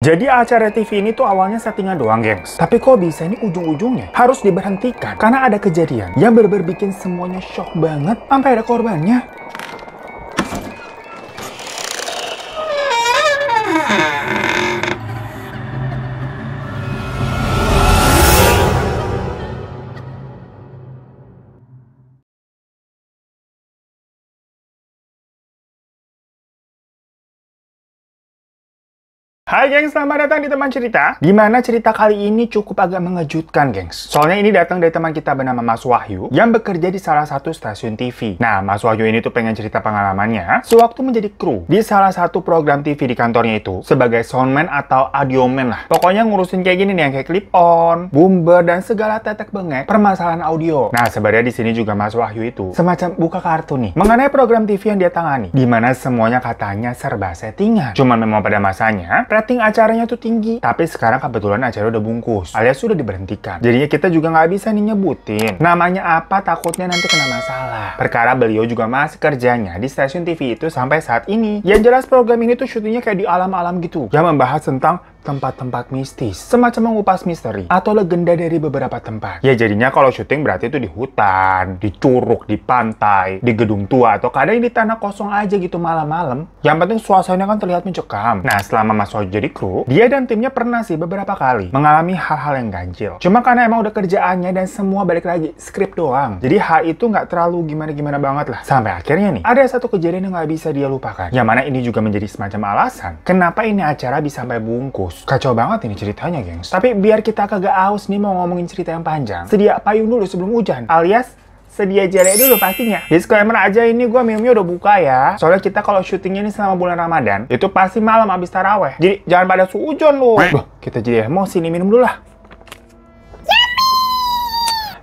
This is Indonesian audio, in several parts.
Jadi acara TV ini tuh awalnya settingan doang, gengs. Tapi kok bisa ini ujung-ujungnya harus diberhentikan karena ada kejadian yang bener-bener bikin semuanya shock banget sampai ada korbannya. Hai gengs, selamat datang di Teman Cerita. Dimana cerita kali ini cukup agak mengejutkan, gengs. Soalnya ini datang dari teman kita bernama Mas Wahyu yang bekerja di salah satu stasiun TV. Nah, Mas Wahyu ini tuh pengen cerita pengalamannya sewaktu menjadi kru di salah satu program TV di kantornya itu sebagai soundman atau audioman lah. Pokoknya ngurusin kayak gini nih, yang kayak clip on, bumper, dan segala tetek bengek permasalahan audio. Nah, sebenarnya di sini juga Mas Wahyu itu semacam buka kartu nih mengenai program TV yang dia tangani, dimana semuanya katanya serba settingan. Cuman memang pada masanya rating acaranya tuh tinggi, tapi sekarang kebetulan acara udah bungkus alias sudah diberhentikan. Jadinya kita juga nggak bisa nih nyebutin namanya apa, takutnya nanti kena masalah. Perkara beliau juga masih kerjanya di stasiun TV itu sampai saat ini. Yang jelas program ini tuh syutingnya kayak di alam-alam gitu, yang membahas tentang tempat-tempat mistis, semacam mengupas misteri atau legenda dari beberapa tempat. Ya jadinya kalau syuting berarti itu di hutan, di curug, di pantai, di gedung tua, atau kadang di tanah kosong aja gitu malam-malam. Yang penting suasananya kan terlihat mencekam. Nah, selama Mas Wahyu jadi kru, dia dan timnya pernah sih beberapa kali mengalami hal-hal yang ganjil. Cuma karena emang udah kerjaannya dan semua balik lagi skrip doang, jadi hal itu nggak terlalu gimana-gimana banget lah. Sampai akhirnya nih, ada satu kejadian yang nggak bisa dia lupakan, yang mana ini juga menjadi semacam alasan kenapa ini acara bisa sampai bungkus. Kacau banget ini ceritanya, gengs. Tapi biar kita kagak aus nih mau ngomongin cerita yang panjang, sedia payung dulu sebelum hujan, alias sedia jelek dulu pastinya. Disclaimer aja, ini gue minumnya udah buka ya. Soalnya kita kalau syutingnya ini selama bulan Ramadan, itu pasti malam habis taraweh. Jadi jangan pada suujon lu. Kita jadi emosi nih, minum dulu lah.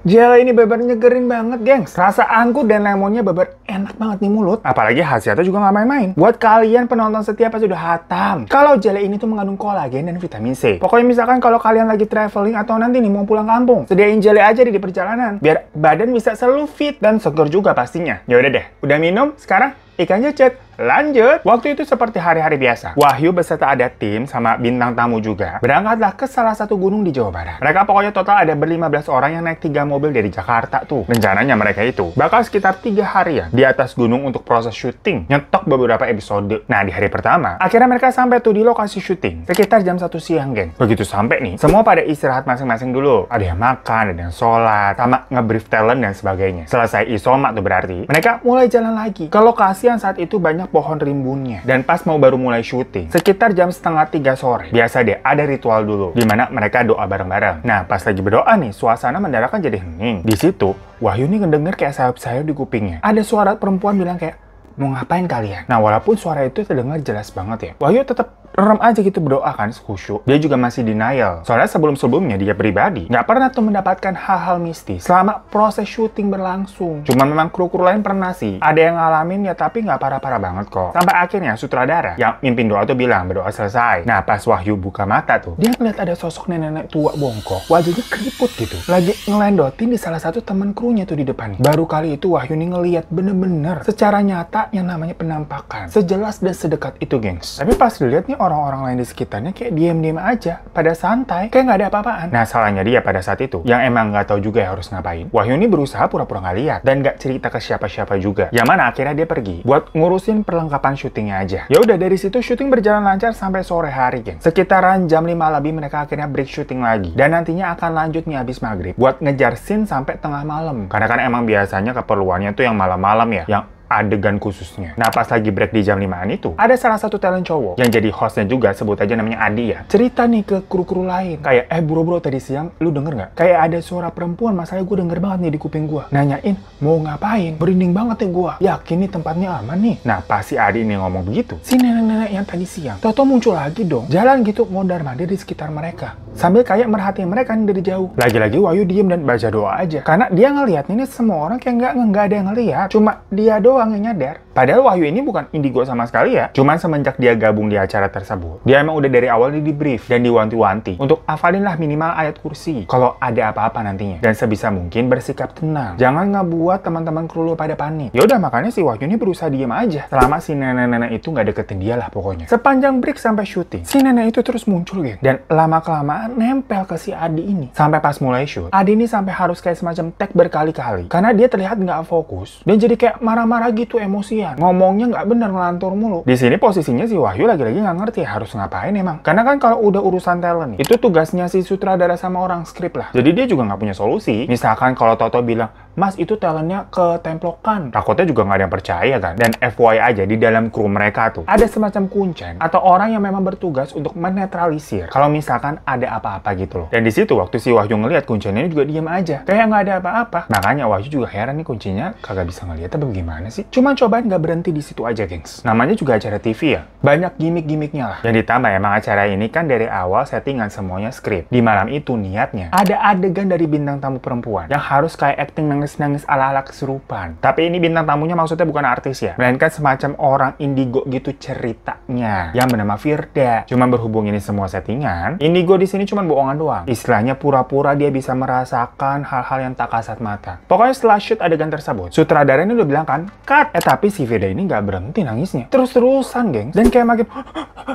Jelly ini beber nyegerin banget, gengs. Rasa anggur dan lemonnya beber enak banget nih mulut. Apalagi khasiatnya juga nggak main-main. Buat kalian penonton setia pasti udah hatam kalau jelly ini tuh mengandung kolagen dan vitamin C. Pokoknya misalkan kalau kalian lagi traveling atau nanti nih mau pulang kampung, sediain jelly aja di perjalanan biar badan bisa selalu fit dan seger juga pastinya. Ya udah deh, udah minum, sekarang ikannya cet. Lanjut, waktu itu seperti hari-hari biasa. Wahyu beserta ada tim sama bintang tamu juga berangkatlah ke salah satu gunung di Jawa Barat. Mereka pokoknya total ada ber-15 orang yang naik 3 mobil dari Jakarta tuh. Rencananya mereka itu bakal sekitar 3 harian di atas gunung untuk proses syuting, nyetok beberapa episode. Nah, di hari pertama, akhirnya mereka sampai tuh di lokasi syuting sekitar jam 1 siang, geng. Begitu sampai nih, semua pada istirahat masing-masing dulu. Ada yang makan, ada yang sholat, sama nge-brief talent dan sebagainya. Selesai isomak tuh berarti, mereka mulai jalan lagi ke lokasi yang saat itu banyak pohon rimbunnya. Dan pas mau baru mulai syuting, sekitar jam 2:30 sore, biasa deh ada ritual dulu, dimana mereka doa bareng-bareng. Nah, pas lagi berdoa nih, suasana mendadak kan jadi hening. Di situ, Wahyu nih ngedenger kayak sayup-sayup di kupingnya. Ada suara perempuan bilang kayak, mau ngapain kalian? Nah, walaupun suara itu terdengar jelas banget ya, Wahyu tetap rem aja gitu berdoa kan, khusyuk. Dia juga masih denial. Soalnya sebelum-sebelumnya dia pribadi nggak pernah tuh mendapatkan hal-hal mistis selama proses syuting berlangsung. Cuma memang kru-kru lain pernah sih. Ada yang ngalamin ya, tapi nggak parah-parah banget kok. Sampai akhirnya sutradara yang mimpin doa tuh bilang berdoa selesai. Nah, pas Wahyu buka mata tuh, dia ngeliat ada sosok nenek-nenek tua bongkok. Wajahnya keriput gitu. Lagi ngelendotin di salah satu teman krunya tuh di depan. Baru kali itu Wahyu nih ngeliat bener-bener secara nyata yang namanya penampakan. Sejelas dan sedekat itu, gengs. Tapi pas dilihat nih orang-orang lain di sekitarnya kayak diem-diem aja, pada santai, kayak nggak ada apa-apaan. Nah, salahnya dia pada saat itu, yang emang nggak tahu juga ya harus ngapain. Wahyu ini berusaha pura-pura nggak lihat dan nggak cerita ke siapa-siapa juga. Yang mana akhirnya dia pergi buat ngurusin perlengkapan syutingnya aja. Ya udah, dari situ syuting berjalan lancar sampai sore hari, geng. Sekitaran jam 5 lebih mereka akhirnya break syuting lagi. Dan nantinya akan lanjut nih habis maghrib buat ngejar scene sampai tengah malam. Karena kan emang biasanya keperluannya tuh yang malam-malam ya, yang adegan khususnya. Nah, pas lagi break di jam 5-an itu, ada salah satu talent cowok yang jadi hostnya juga, sebut aja namanya Adi ya. Cerita nih ke kru-kru lain, kayak, bro tadi siang lu denger nggak? Kayak ada suara perempuan, masalahnya gue denger banget nih di kuping gue. Nanyain, mau ngapain? Berinding banget nih gue. Yakin nih tempatnya aman nih? Nah, pas si Adi ini ngomong begitu, si nenek-nenek yang tadi siang, Toto muncul lagi dong. Jalan gitu, mondar-mandir di sekitar mereka. Sambil kayak merhatiin mereka nih dari jauh. Lagi-lagi Wahyu diem dan baca doa aja. Karena dia ngeliat ini semua orang kayak nggak ada yang ngeliat. Cuma dia doang doang yang nyadar. Padahal Wahyu ini bukan indigo sama sekali ya. Cuman semenjak dia gabung di acara tersebut, dia emang udah dari awal di brief dan diwanti-wanti untuk hafalin lah minimal ayat kursi kalau ada apa-apa nantinya. Dan sebisa mungkin bersikap tenang. Jangan ngebuat teman-teman kru lo pada panik. Yaudah, makanya si Wahyu ini berusaha diem aja selama si nenek-nenek itu nggak deketin dia lah pokoknya. Sepanjang break sampai syuting, si nenek itu terus muncul, geng. Dan lama-kelamaan nempel ke si Adi ini. Sampai pas mulai shoot, Adi ini sampai harus kayak semacam tag berkali-kali. Karena dia terlihat nggak fokus dan jadi kayak marah-marah gitu, emosian. Ngomongnya nggak benar, ngelantur mulu. Di sini posisinya si Wahyu lagi-lagi nggak ngerti harus ngapain emang. Karena kan kalau udah urusan talent, itu tugasnya si sutradara sama orang skrip lah. Jadi dia juga nggak punya solusi. Misalkan kalau Toto bilang, "Mas, itu talentnya ketemplokan." Takutnya juga nggak ada yang percaya kan. Dan FYI aja, di dalam kru mereka tuh ada semacam kuncen atau orang yang memang bertugas untuk menetralisir kalau misalkan ada apa-apa gitu loh. Dan di situ waktu si Wahyu ngelihat kuncennya juga diam aja, kayak nggak ada apa-apa. Makanya Wahyu juga heran nih, kuncinya kagak bisa ngeliat apa gimana sih. Cuman cobain nggak berhenti di situ aja, gengs. Namanya juga acara TV ya, banyak gimmick-gimmicknya lah. Yang ditambah emang acara ini kan dari awal settingan semuanya skrip. Di malam itu niatnya ada adegan dari bintang tamu perempuan yang harus kayak acting nangis ala-ala kesurupan. Tapi ini bintang tamunya maksudnya bukan artis ya, melainkan semacam orang indigo gitu ceritanya, yang bernama Firda. Cuman berhubung ini semua settingan, indigo di sini cuman bohongan doang. Istilahnya pura-pura dia bisa merasakan hal-hal yang tak kasat mata. Pokoknya setelah shoot adegan tersebut, sutradara ini udah bilang kan, cut. Tapi si Firda ini nggak berhenti nangisnya. Terus-terusan, geng. Dan kayak makin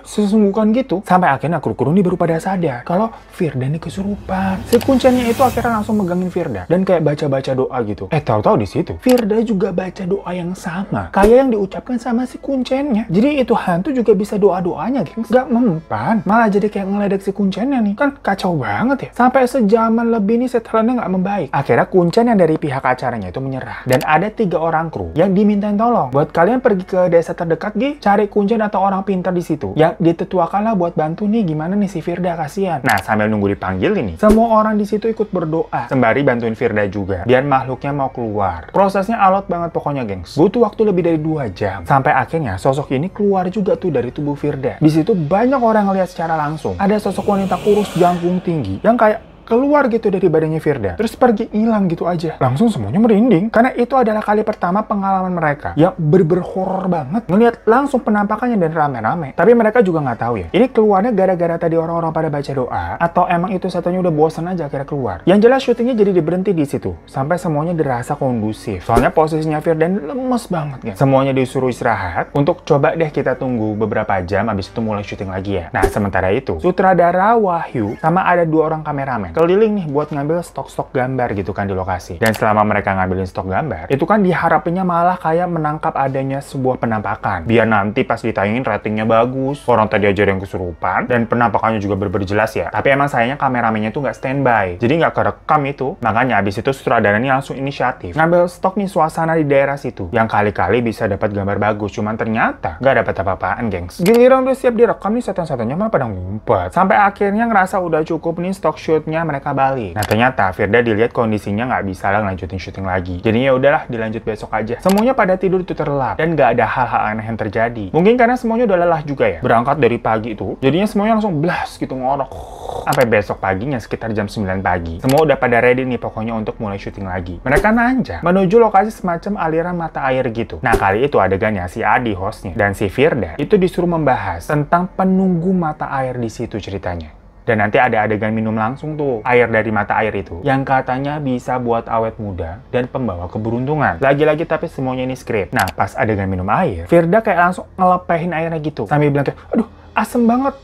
sesungguhkan gitu. Sampai akhirnya kru-kru ini baru pada sadar kalau Firda ini kesurupan. Si kuncennya itu akhirnya langsung megangin Firda dan kayak baca-baca doa gitu. Tahu-tahu di situ Firda juga baca doa yang sama kayak yang diucapkan sama si kuncennya. Jadi itu hantu juga bisa doa-doanya, geng. Gak mempan, malah jadi kayak ngeledek si kuncennya nih. Kan kacau banget ya. Sampai sejaman lebih nih setelannya nggak membaik. Akhirnya kuncen yang dari pihak acaranya itu menyerah. Dan ada 3 orang kru yang dimintain tolong buat kalian pergi ke desa terdekat, cari kuncen atau orang pintar di situ yang ditetuakan lah buat bantu nih gimana nih si Firda, kasihan. Nah, sambil nunggu dipanggil ini, semua orang di situ ikut berdoa sembari bantuin Firda juga biar makhluknya mau keluar. Prosesnya alot banget pokoknya, gengs. Butuh waktu lebih dari 2 jam. Sampai akhirnya sosok ini keluar juga tuh dari tubuh Firda. Di situ banyak orang ngeliat secara langsung. Ada sosok wanita kurus jangkung tinggi yang kayak keluar gitu dari badannya Firda, terus pergi hilang gitu aja. Langsung semuanya merinding, karena itu adalah kali pertama pengalaman mereka yang horor banget ngelihat langsung penampakannya dan rame-rame. Tapi mereka juga nggak tahu ya, ini keluarnya gara-gara tadi orang-orang pada baca doa, atau emang itu satunya udah bosan aja akhirnya keluar. Yang jelas syutingnya jadi diberhenti di situ, sampai semuanya dirasa kondusif. Soalnya posisinya Firda lemes banget, kan. Semuanya disuruh istirahat, untuk coba deh kita tunggu beberapa jam, abis itu mulai syuting lagi ya. Nah, sementara itu, sutradara Wahyu sama ada 2 orang kameramen keliling nih buat ngambil stok-stok gambar gitu kan di lokasi. Dan selama mereka ngambilin stok gambar, itu kan diharapinnya malah kayak menangkap adanya sebuah penampakan. Biar nanti pas ditayangin ratingnya bagus. Orang tadi aja yang kesurupan, dan penampakannya juga berjelas ya. Tapi emang sayangnya kameramennya tuh nggak standby. Jadi nggak kerekam itu. Makanya abis itu sutradara ini langsung inisiatif ngambil stok nih suasana di daerah situ. Yang kali-kali bisa dapat gambar bagus. Cuman ternyata nggak dapat apa-apaan, gengs. Giliran udah siap direkam nih, setan-setannya malah pada ngumpet. Sampai akhirnya ngerasa udah cukup nih stok shootnya, mereka balik. Nah, ternyata Firda dilihat kondisinya nggak bisa lah lanjutin syuting lagi. Jadinya udahlah, dilanjut besok aja. Semuanya pada tidur itu terlelap dan nggak ada hal-hal aneh yang terjadi. Mungkin karena semuanya udah lelah juga ya. Berangkat dari pagi itu, jadinya semuanya langsung blast gitu ngorok. Sampai besok paginya sekitar jam 9 pagi. Semua udah pada ready nih pokoknya untuk mulai syuting lagi. Mereka nanjak menuju lokasi semacam aliran mata air gitu. Nah, kali itu adegannya si Adi hostnya dan si Firda itu disuruh membahas tentang penunggu mata air di situ ceritanya. Dan nanti ada adegan minum langsung tuh air dari mata air itu, yang katanya bisa buat awet muda dan pembawa keberuntungan. Lagi-lagi tapi semuanya ini skrip. Nah, pas adegan minum air, Firda kayak langsung ngelepehin airnya gitu, sambil bilang kayak, aduh, asem banget,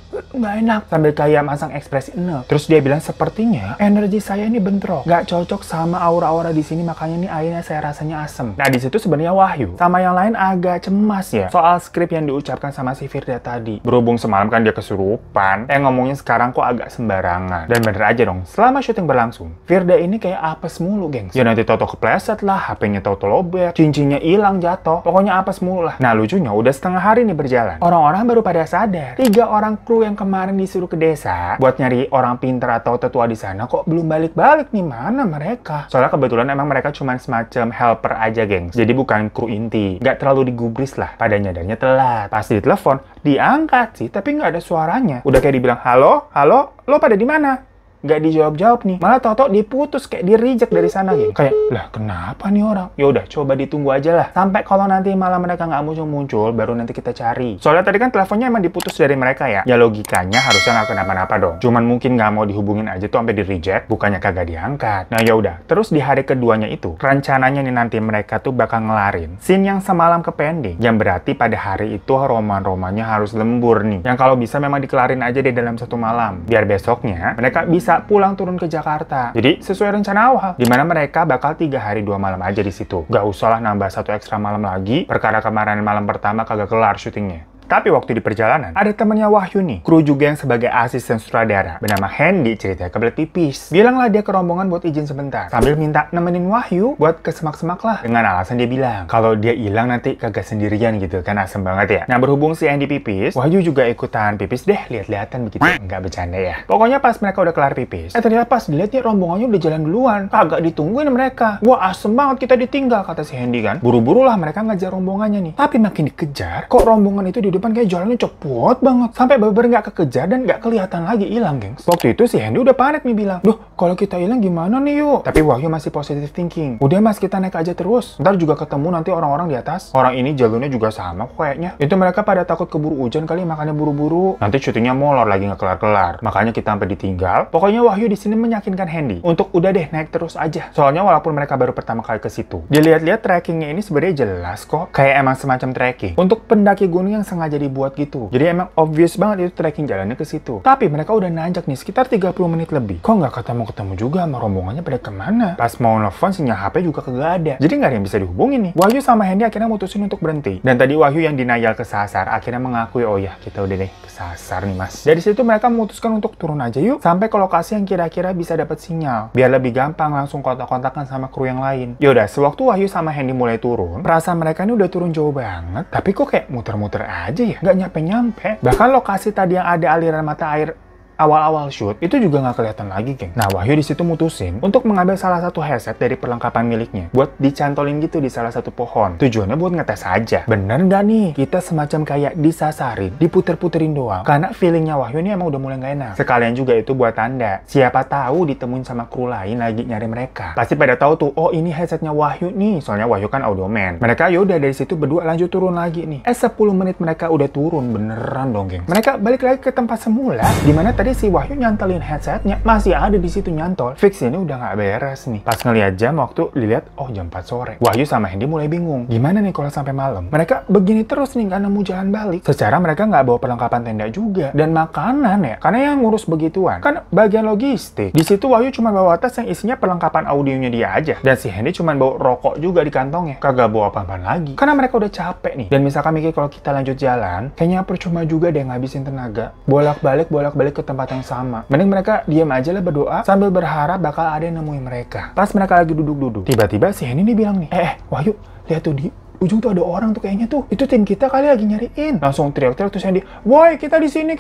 nggak enak, sambil kayak masang ekspresi enek. Terus dia bilang, sepertinya energi saya ini bentrok, nggak cocok sama aura-aura di sini, makanya nih airnya saya rasanya asem. Nah, di situ sebenarnya Wahyu sama yang lain agak cemas ya soal skrip yang diucapkan sama si Firda tadi. Berhubung semalam kan dia kesurupan, ngomongnya sekarang kok agak sembarangan. Dan bener aja dong, selama syuting berlangsung, Firda ini kayak apes mulu, gengs. Ya nanti tau-tau kepleset lah, HP-nya tau-tau lobet, cincinnya hilang jatuh, pokoknya apes mulu lah. Nah, lucunya udah setengah hari nih berjalan, orang-orang baru pada sadar 3 orang kru yang kemarin disuruh ke desa buat nyari orang pintar atau tetua di sana kok belum balik-balik nih, mana mereka? Soalnya kebetulan emang mereka cuma semacam helper aja, gengs. Jadi bukan kru inti, nggak terlalu digubris lah. Pada nyadarnya telat. Pas ditelepon, diangkat sih, tapi nggak ada suaranya. Udah kayak dibilang, halo, halo, lo pada di mana? nggak dijawab-jawab nih. Malah tau-tau diputus, kayak di-reject dari sana gitu. Kayak, lah kenapa nih orang? Yaudah, coba ditunggu aja lah. Sampai kalau nanti malam mereka nggak muncul-muncul, baru nanti kita cari. Soalnya tadi kan teleponnya emang diputus dari mereka ya. Ya logikanya harusnya nggak kenapa-napa dong. Cuman mungkin nggak mau dihubungin aja tuh sampai di-reject, bukannya kagak diangkat. Nah yaudah, terus di hari keduanya itu, rencananya nih nanti mereka tuh bakal ngelarin scene yang semalam ke pending. Yang berarti pada hari itu roman-romannya harus lembur nih. Yang kalau bisa memang dikelarin aja deh dalam satu malam. Biar besoknya mereka bisa pulang turun ke Jakarta. Jadi sesuai rencana awal, dimana mereka bakal 3 hari 2 malam aja di situ. Gak usah lah nambah 1 ekstra malam lagi, perkara kemarin malam pertama kagak kelar syutingnya. Tapi waktu di perjalanan, ada temennya Wahyu nih, kru juga yang sebagai asisten sutradara, bernama Hendy, ceritanya kebelet pipis. Bilanglah dia ke rombongan buat izin sebentar, sambil minta nemenin Wahyu buat ke semak-semak lah. Dengan alasan dia bilang, kalau dia hilang nanti kagak sendirian gitu, kan asem banget ya. Nah berhubung si Hendy pipis, Wahyu juga ikutan pipis deh, lihat-lihatan begitu. Nggak bercanda ya. Pokoknya pas mereka udah kelar pipis, ternyata pas dilihat nih rombongannya udah jalan duluan, kagak ditungguin mereka. Wah asem banget kita ditinggal, kata si Hendy kan. Buru-buru lah mereka ngejar rombongannya nih. Tapi makin dikejar, kok rombongan itu di depan kayak jalannya cepet banget. Sampai bener nggak kekejar dan nggak kelihatan lagi hilang, gengs. Waktu itu si Hendy udah panik nih bilang, duh kalau kita hilang gimana nih yuk? Tapi Wahyu masih positive thinking. Udah mas, kita naik aja terus. Ntar juga ketemu nanti orang-orang di atas. Orang ini jalurnya juga sama kok kayaknya. Itu mereka pada takut keburu hujan kali, makanya buru-buru. Nanti syutingnya molor lagi nggak kelar-kelar. Makanya kita sampai ditinggal. Pokoknya Wahyu di sini meyakinkan Hendy untuk udah deh naik terus aja. Soalnya walaupun mereka baru pertama kali ke situ, dilihat-lihat trekkingnya ini sebenarnya jelas kok. Kayak emang semacam trekking untuk pendaki gunung yang sengaja dibuat gitu. Jadi emang obvious banget itu trekking jalannya ke situ. Tapi mereka udah nanjak nih sekitar 30 menit lebih. Kok nggak ketemu-ketemu juga sama rombongannya pada kemana? Pas mau nelfon sinyal HP juga kagak ada. Jadi nggak ada yang bisa dihubungin nih. Wahyu sama Hendy akhirnya mutusin untuk berhenti. Dan tadi Wahyu yang denial kesasar akhirnya mengakui, oh ya kita udah deh kesasar nih mas. Dari situ mereka memutuskan untuk turun aja yuk sampai ke lokasi yang kira-kira bisa dapat sinyal. Biar lebih gampang langsung kontak-kontakan sama kru yang lain. Yaudah, sewaktu Wahyu sama Hendy mulai turun, perasaan mereka ini udah turun jauh banget. Tapi kok kayak muter-muter aja ya? Nggak nyampe-nyampe. Bahkan lokasi tadi yang ada aliran mata air awal-awal shoot itu juga nggak kelihatan lagi, geng. Nah, Wahyu di situ mutusin untuk mengambil salah satu headset dari perlengkapan miliknya buat dicantolin gitu di salah satu pohon. Tujuannya buat ngetes aja. Bener nggak nih? Kita semacam kayak disasarin, diputer-puterin doang. Karena feelingnya Wahyu ini emang udah mulai nggak enak. Sekalian juga itu buat tanda. Siapa tahu ditemuin sama kru lain lagi nyari mereka. Pasti pada tahu tuh, oh ini headsetnya Wahyu nih. Soalnya Wahyu kan audioman. Mereka yaudah dari situ berdua lanjut turun lagi nih. 10 menit mereka udah turun beneran dong, geng. Mereka balik lagi ke tempat semula, dimana tadi si Wahyu nyantelin headsetnya masih ada di situ nyantol. Fix ini udah nggak beres nih. Pas ngeliat jam waktu dilihat, oh jam 4 sore. Wahyu sama Hendy mulai bingung. Gimana nih kalau sampai malam? Mereka begini terus nih nggak nemu jalan balik. Secara mereka nggak bawa perlengkapan tenda juga dan makanan ya. Karena yang ngurus begituan kan bagian logistik. Di situ Wahyu cuma bawa tas yang isinya perlengkapan audionya dia aja. Dan si Hendy cuma bawa rokok juga di kantongnya. Kagak bawa apa-apaan lagi. Karena mereka udah capek nih. Dan misalkan mikir kalau kita lanjut jalan, kayaknya percuma juga deh ngabisin tenaga. Bolak-balik ke tempat yang sama. Mending mereka diam aja lah berdoa sambil berharap bakal ada yang nemuin mereka. Pas mereka lagi duduk-duduk, tiba-tiba si Hendy bilang nih, Wahyu, lihat tuh di ujung tuh ada orang tuh kayaknya tuh. Itu tim kita kali lagi nyariin. Langsung teriak-teriak tuh Hendy, woi kita di sini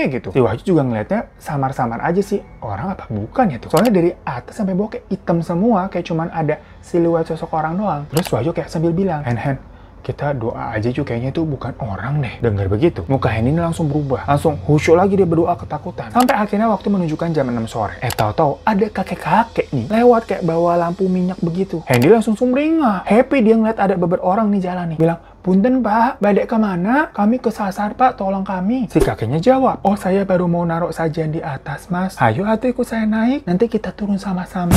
gitu. Si Wahyu juga ngeliatnya samar-samar aja sih. Orang apa bukan ya tuh? Soalnya dari atas sampai bawah kayak hitam semua, kayak cuman ada siluet sosok orang doang. Terus Wahyu kayak sambil bilang, Hen, kita doa aja cuy, kayaknya itu bukan orang deh. Dengar begitu, muka Hendy ini langsung berubah. Langsung khusyuk lagi dia berdoa ketakutan. Sampai akhirnya waktu menunjukkan jam 6 sore. Tahu-tahu ada kakek-kakek nih lewat kayak bawa lampu minyak begitu. Hendy langsung sumringah. Happy dia ngeliat ada beberapa orang nih jalan nih. Bilang, punten pak, balik kemana? Kami kesasar pak, tolong kami. Si kakeknya jawab, oh saya baru mau naruh sajian di atas mas. Ayo atuh ikut saya naik, nanti kita turun sama-sama.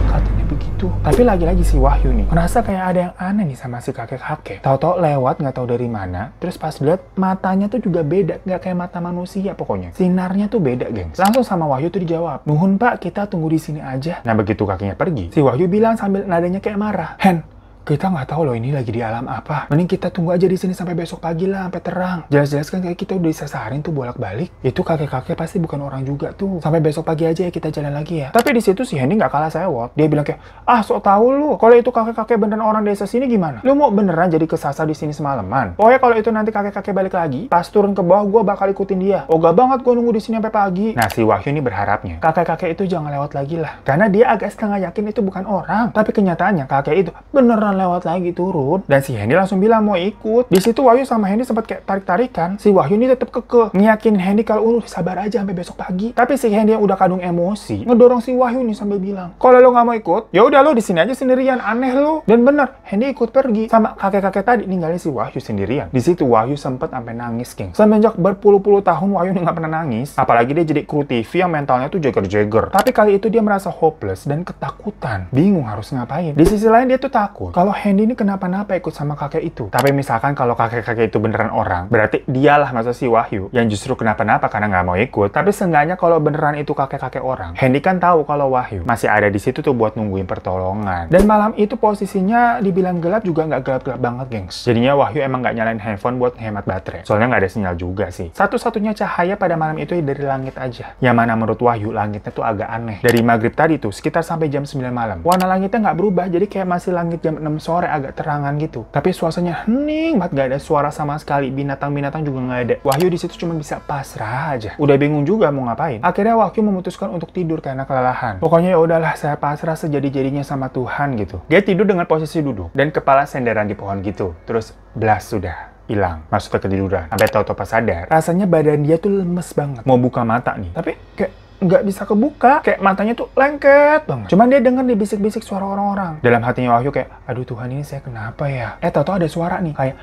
Katanya begitu. Tapi lagi-lagi si Wahyu nih merasa kayak ada yang aneh nih sama si kakek-kakek. Tahu-tahu lewat nggak tahu dari mana. Terus pas lihat matanya tuh juga beda, nggak kayak mata manusia pokoknya. Sinarnya tuh beda, gengs. Langsung sama Wahyu tuh dijawab, nuhun pak, kita tunggu di sini aja. Nah begitu kakeknya pergi, si Wahyu bilang sambil nadanya kayak marah, Hen, kita nggak tahu loh ini lagi di alam apa. Mending kita tunggu aja di sini sampai besok pagi lah, sampai terang. Jelas-jelas kan kayak kita udah disasarin tuh bolak-balik. Itu kakek-kakek pasti bukan orang juga tuh. Sampai besok pagi aja ya kita jalan lagi ya. Tapi di situ si Hendy nggak kalah sewot. Dia bilang kayak, sok tahu lu. Kalau itu kakek-kakek beneran orang desa sini gimana? Lu mau beneran jadi kesasar di sini semalaman? Pokoknya kalau itu nanti kakek-kakek balik lagi, pas turun ke bawah gua bakal ikutin dia. Ogah banget gua nunggu di sini sampai pagi. Nah si Wahyu ini berharapnya kakek-kakek itu jangan lewat lagi lah. Karena dia agak setengah yakin itu bukan orang. Tapi kenyataannya kakek itu beneran cuma lewat lagi turun. Dan si Hendy langsung bilang mau ikut. Di situ Wahyu sama Hendy sempat kayak tarik-tarikan. Si Wahyu ini tetap kekeh ngiyakinin Hendy kalau sabar aja sampai besok pagi. Tapi si Hendy yang udah kadung emosi ngedorong si Wahyu nih sambil bilang, kalau lo nggak mau ikut, ya udah lo di sini aja sendirian, aneh lo. Dan bener, Hendy ikut pergi sama kakek-kakek tadi, ninggalin si Wahyu sendirian. Di situ Wahyu sempat sampai nangis, geng. Semenjak berpuluh-puluh tahun Wahyu nggak pernah nangis. Apalagi dia jadi kru TV yang mentalnya tuh jeger-jeger. Tapi kali itu dia merasa hopeless dan ketakutan, bingung harus ngapain. Di sisi lain dia tuh takut kalau Hendy ini kenapa-napa ikut sama kakek itu. Tapi misalkan kalau kakek-kakek itu beneran orang, berarti dialah masa si Wahyu yang justru kenapa-napa karena nggak mau ikut. Tapi seenggaknya kalau beneran itu kakek-kakek orang, Hendy kan tahu kalau Wahyu masih ada di situ tuh buat nungguin pertolongan. Dan malam itu posisinya dibilang gelap juga nggak gelap-gelap banget, gengs. Jadinya Wahyu emang nggak nyalain handphone buat hemat baterai. Soalnya nggak ada sinyal juga sih. Satu-satunya cahaya pada malam itu dari langit aja. Yang mana menurut Wahyu langitnya tuh agak aneh. Dari maghrib tadi tuh sekitar sampai jam 9 malam. Warna langitnya nggak berubah, jadi kayak masih langit jam 6 sore agak terangan gitu. Tapi suasananya hening banget, nggak ada suara sama sekali. Binatang-binatang juga nggak ada. Wahyu di situ cuma bisa pasrah aja. Udah bingung juga mau ngapain. Akhirnya Wahyu memutuskan untuk tidur karena kelelahan. Pokoknya ya udahlah, saya pasrah sejadi-jadinya sama Tuhan gitu. Dia tidur dengan posisi duduk dan kepala senderan di pohon gitu. Terus blas sudah hilang, maksudnya ketiduran. Sampai tahu-tahu pas sadar, rasanya badan dia tuh lemes banget. Mau buka mata nih, tapi kayak nggak bisa kebuka, kayak matanya tuh lengket banget. Cuman dia dengar dibisik-bisik suara orang-orang. Dalam hatinya Wahyu kayak, aduh Tuhan, ini saya kenapa ya? Tahu-tahu ada suara nih, kayak,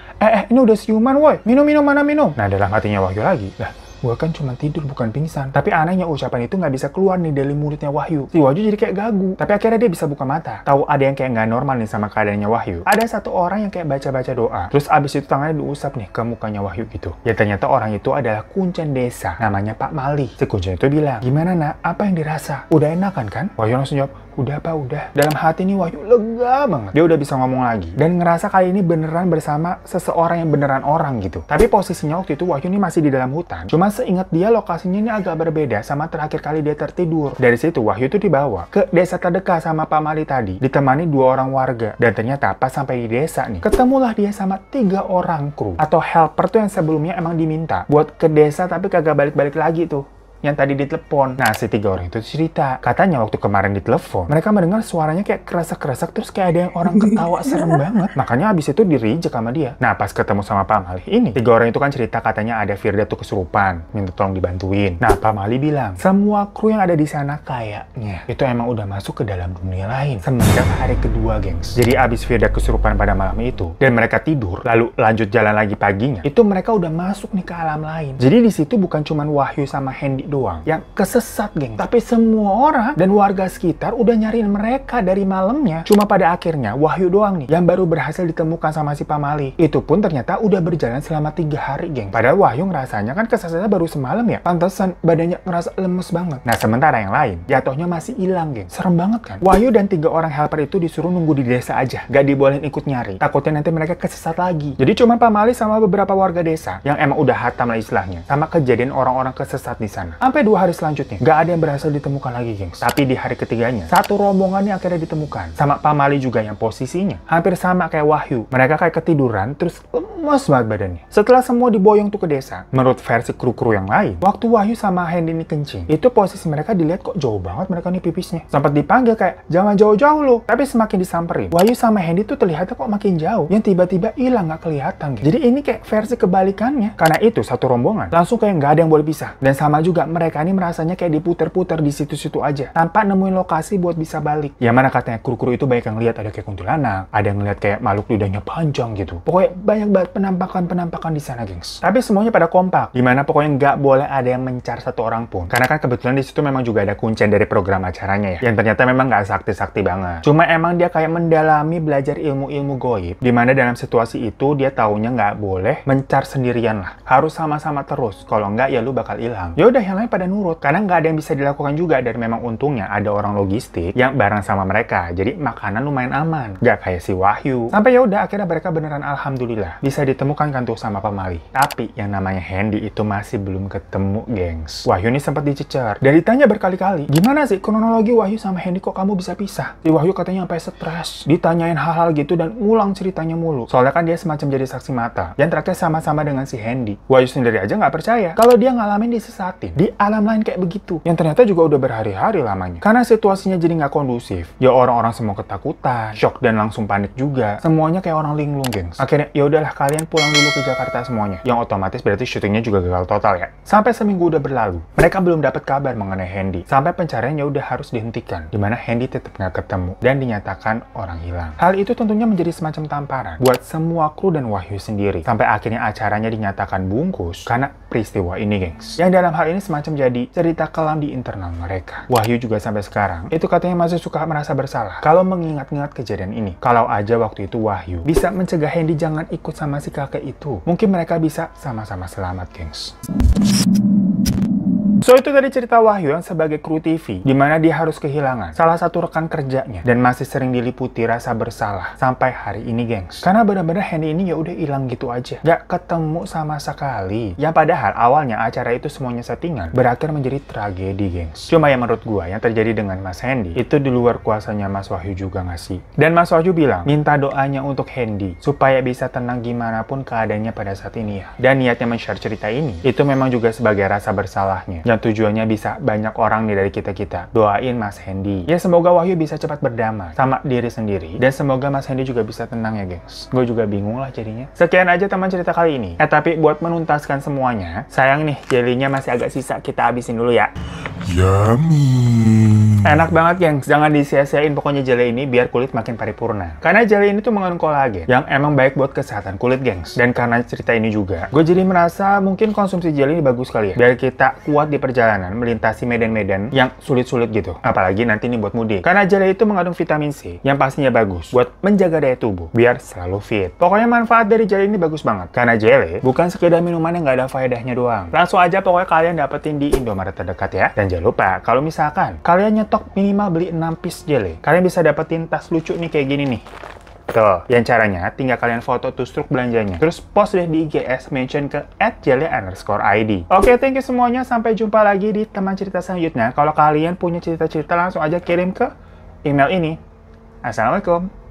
ini udah siuman woi, minum mana minum. Nah dalam hatinya Wahyu lagi, lah gua kan cuma tidur bukan pingsan. Tapi anehnya ucapan itu nggak bisa keluar nih dari mulutnya Wahyu. Si Wahyu jadi kayak gagu. Tapi akhirnya dia bisa buka mata. Tahu ada yang kayak nggak normal nih sama keadaannya Wahyu. Ada satu orang yang kayak baca-baca doa. Terus abis itu tangannya diusap nih ke mukanya Wahyu gitu. Ya ternyata orang itu adalah kuncen desa. Namanya Pak Mali. Si kuncen itu bilang, gimana nak? Apa yang dirasa? Udah enakan kan? Wahyu langsung jawab, udah Pak, udah. Dalam hati nih Wahyu lega banget. Dia udah bisa ngomong lagi. Dan ngerasa kali ini beneran bersama seseorang yang beneran orang gitu. Tapi posisinya waktu itu Wahyu ini masih di dalam hutan. Cuma seingat dia lokasinya ini agak berbeda sama terakhir kali dia tertidur. Dari situ Wahyu tuh dibawa ke desa terdekat sama Pak Mali tadi. Ditemani 2 orang warga. Dan ternyata pas sampai di desa nih, ketemulah dia sama 3 orang kru. Atau helper tuh yang sebelumnya emang diminta buat ke desa tapi kagak balik-balik lagi tuh. Yang tadi ditelepon. Nah, si 3 orang itu cerita. Katanya waktu kemarin ditelepon, mereka mendengar suaranya kayak kresek-kresek, terus kayak ada yang orang ketawa serem banget. Makanya abis itu di-reject sama dia. Nah, pas ketemu sama Pak Mali ini, 3 orang itu kan cerita katanya ada Firda tuh kesurupan, minta tolong dibantuin. Nah, Pak Mali bilang, semua kru yang ada di sana kayaknya itu emang udah masuk ke dalam dunia lain. Semenjak hari kedua, gengs. Jadi abis Firda kesurupan pada malam itu, dan mereka tidur, lalu lanjut jalan lagi paginya, itu mereka udah masuk nih ke alam lain. Jadi di situ bukan cuman Wahyu sama Hendy doang yang kesesat, geng. Tapi semua orang dan warga sekitar udah nyariin mereka dari malamnya. Cuma pada akhirnya Wahyu doang nih yang baru berhasil ditemukan sama si Pak Mali. Itu pun ternyata udah berjalan selama 3 hari, geng. Padahal Wahyu ngerasanya kan kesesatnya baru semalam ya. Pantesan badannya ngerasa lemes banget. Nah sementara yang lain jatuhnya masih hilang, geng. Serem banget kan? Wahyu dan 3 orang helper itu disuruh nunggu di desa aja. Gak dibolehin ikut nyari. Takutnya nanti mereka kesesat lagi. Jadi cuma Pak Mali sama beberapa warga desa yang emang udah hatam lah istilahnya sama kejadian orang-orang kesesat di sana. Sampai 2 hari selanjutnya, nggak ada yang berhasil ditemukan lagi, gengs. Tapi di hari ketiganya, satu rombongan yang akhirnya ditemukan. Sama Pak Mali juga yang posisinya hampir sama kayak Wahyu. Mereka kayak ketiduran, terus lemes banget badannya. Setelah semua diboyong tuh ke desa, menurut versi kru-kru yang lain, waktu Wahyu sama Hendy ini kencing, itu posisi mereka dilihat kok jauh banget mereka nih pipisnya. Sempat dipanggil kayak, jangan jauh-jauh loh. Tapi semakin disamperin, Wahyu sama Hendy tuh terlihatnya kok makin jauh. Yang tiba-tiba hilang, nggak kelihatan, gitu. Jadi ini kayak versi kebalikannya. Karena itu, satu rombongan langsung kayak nggak ada yang boleh pisah. Dan sama juga, mereka ini merasanya kayak diputer-puter di situ-situ aja tanpa nemuin lokasi buat bisa balik. Yang mana katanya kru-kru itu banyak yang lihat ada kayak kuntilanak, ada yang lihat kayak makhluk lidahnya panjang gitu. Pokoknya banyak banget penampakan di sana, gengs. Tapi semuanya pada kompak, dimana pokoknya nggak boleh ada yang mencar satu orang pun. Karena kan kebetulan di situ memang juga ada kuncen dari program acaranya ya, yang ternyata memang nggak sakti-sakti banget. Cuma emang dia kayak mendalami belajar ilmu-ilmu goib, dimana dalam situasi itu dia taunya nggak boleh mencar sendirian lah, harus sama-sama terus. Kalau nggak ya lu bakal hilang. Ya udah yang lain pada nurut, karena nggak ada yang bisa dilakukan juga, dan memang untungnya ada orang logistik yang bareng sama mereka, jadi makanan lumayan aman, nggak kayak si Wahyu. Sampai ya udah akhirnya mereka beneran alhamdulillah bisa ditemukan kan tuh sama Pak Mali. Tapi yang namanya Hendy itu masih belum ketemu, gengs. Wahyu ini sempat dicecer dan ditanya berkali-kali, gimana sih kronologi Wahyu sama Hendy kok kamu bisa pisah? Si Wahyu katanya sampai stres, ditanyain hal-hal gitu dan ngulang ceritanya mulu. Soalnya kan dia semacam jadi saksi mata. Yang terakhir sama-sama dengan si Hendy. Wahyu sendiri aja nggak percaya kalau dia ngalamin disesatin. di alam lain kayak begitu. Yang ternyata juga udah berhari-hari lamanya. Karena situasinya jadi nggak kondusif. Ya orang-orang semua ketakutan, shock dan langsung panik juga. Semuanya kayak orang linglung, gengs. Akhirnya ya udahlah kalian pulang dulu ke Jakarta semuanya. Yang otomatis berarti syutingnya juga gagal total ya. Sampai seminggu udah berlalu, mereka belum dapat kabar mengenai Hendy. Sampai pencariannya udah harus dihentikan, dimana Hendy tetap nggak ketemu dan dinyatakan orang hilang. Hal itu tentunya menjadi semacam tamparan buat semua kru dan Wahyu sendiri. Sampai akhirnya acaranya dinyatakan bungkus karena peristiwa ini, gengs. Yang dalam hal ini semacam jadi cerita kelam di internal mereka. Wahyu juga sampai sekarang itu katanya masih suka merasa bersalah kalau mengingat-ingat kejadian ini. Kalau aja waktu itu Wahyu bisa mencegah Hendy jangan ikut sama si kakek itu, mungkin mereka bisa sama-sama selamat, gengs. So, itu tadi cerita Wahyu yang sebagai kru TV, di mana dia harus kehilangan salah satu rekan kerjanya dan masih sering diliputi rasa bersalah sampai hari ini, gengs. Karena benar-benar Hendy ini ya udah hilang gitu aja, gak ketemu sama sekali. Yang padahal awalnya acara itu semuanya settingan, berakhir menjadi tragedi, gengs. Cuma yang menurut gua yang terjadi dengan Mas Hendy itu di luar kuasanya Mas Wahyu juga nggak sih? Dan Mas Wahyu bilang minta doanya untuk Hendy supaya bisa tenang gimana pun keadaannya pada saat ini ya. Dan niatnya men-share cerita ini itu memang juga sebagai rasa bersalahnya. Yang tujuannya bisa banyak orang nih dari kita-kita doain Mas Hendy. Ya semoga Wahyu bisa cepat berdamai sama diri sendiri. Dan semoga Mas Hendy juga bisa tenang ya, gengs. Gue juga bingung lah jadinya. Sekian aja teman cerita kali ini. Tapi buat menuntaskan semuanya, sayang nih jelinya masih agak sisa, kita habisin dulu ya. Yummy. Enak banget, gengs. Jangan disia-siain pokoknya jelly ini biar kulit makin paripurna. Karena jelly ini tuh mengandung kolagen yang emang baik buat kesehatan kulit, gengs. Dan karena cerita ini juga, gue jadi merasa mungkin konsumsi jelly ini bagus kali ya. Biar kita kuat di perjalanan melintasi medan-medan yang sulit-sulit gitu. Apalagi nanti nih buat mudik. Karena jelly itu mengandung vitamin C yang pastinya bagus buat menjaga daya tubuh biar selalu fit. Pokoknya manfaat dari jelly ini bagus banget. Karena jelly bukan sekedar minuman yang nggak ada faedahnya doang. Langsung aja pokoknya kalian dapetin di Indomaret terdekat ya. Dan jangan lupa kalau misalkan kalian nyetok minimal beli 6 piece jelly, kalian bisa dapetin tas lucu nih kayak gini nih. Tuh, yang caranya tinggal kalian foto tuh struk belanjanya. Terus post deh di IGS, mention ke @jelly_id. Oke, thank you semuanya. Sampai jumpa lagi di teman cerita selanjutnya. Kalau kalian punya cerita-cerita langsung aja kirim ke email ini. Assalamualaikum.